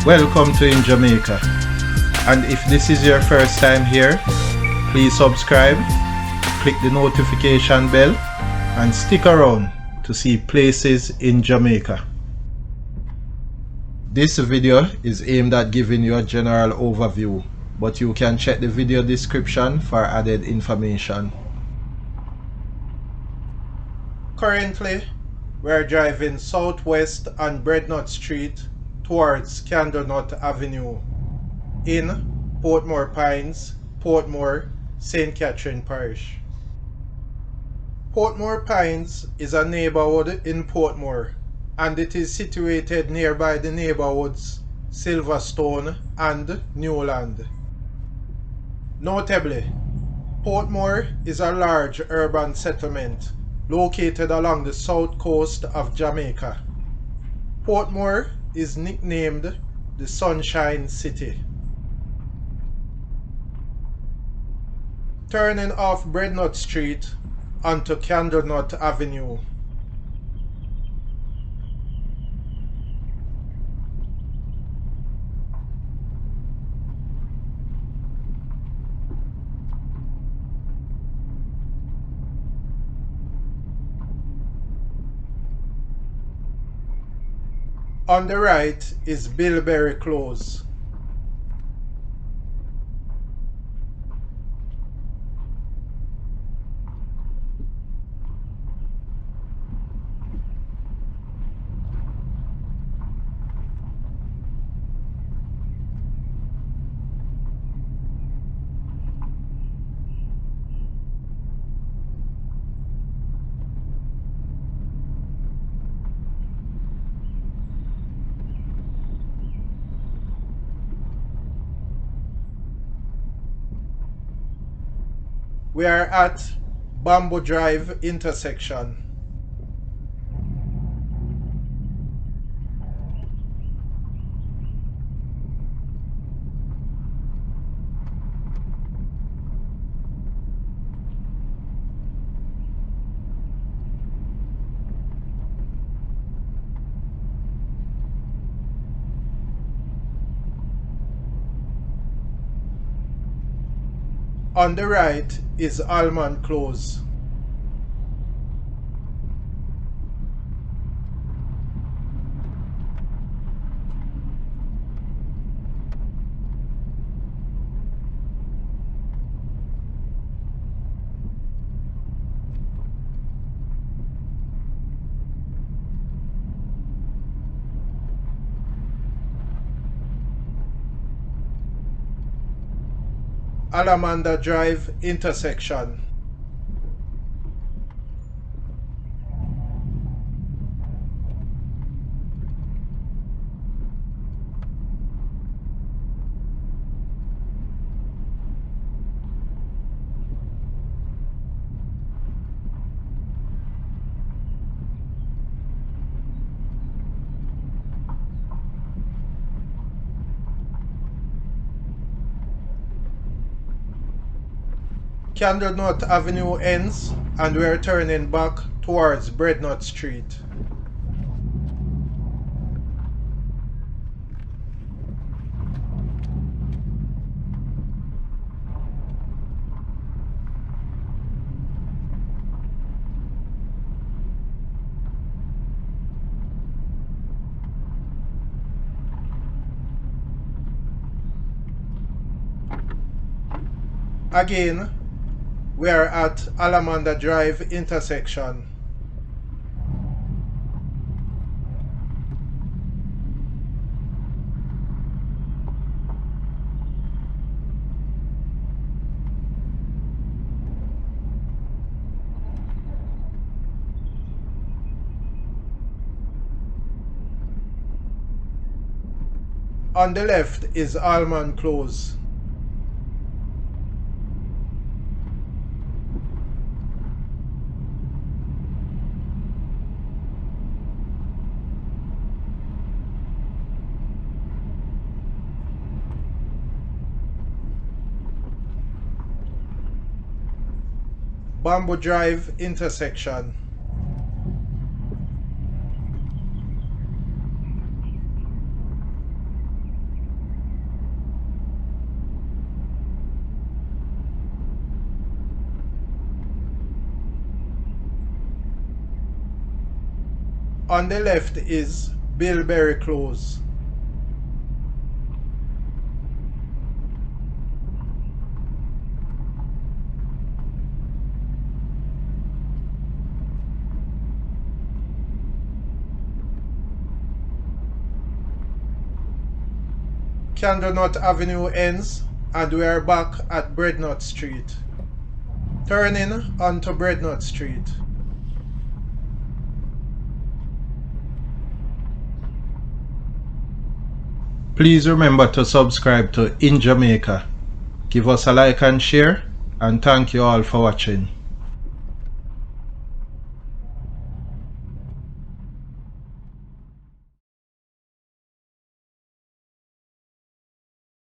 Welcome to InJamaica, and if this is your first time here, please subscribe, click the notification bell and stick around to see places in Jamaica. This video is aimed at giving you a general overview, but you can check the video description for added information. Currently, we are driving southwest on Breadnut Street towards Candlenut Avenue in Portmore Pines, Portmore, St. Catherine Parish. Portmore Pines is a neighborhood in Portmore, and it is situated nearby the neighborhoods Silverstone and Newland. Notably, Portmore is a large urban settlement located along the south coast of Jamaica. Portmore is nicknamed the Sunshine City. Turning off Breadnut Street onto Candlenut Avenue. On the right is Bilberry Close. We are at Bamboo Drive intersection. On the right is Almond Close. Allamanda Drive intersection. Candlenut Avenue ends and we are turning back towards Breadnut Street. Again, we are at Allamanda Drive intersection. On the left is Almond Close. Bamboo Drive intersection. On the left is Bilberry Close. Candlenut Avenue ends and we are back at Breadnut Street. Turning onto Breadnut Street. Please remember to subscribe to InJamaica. Give us a like and share, and thank you all for watching.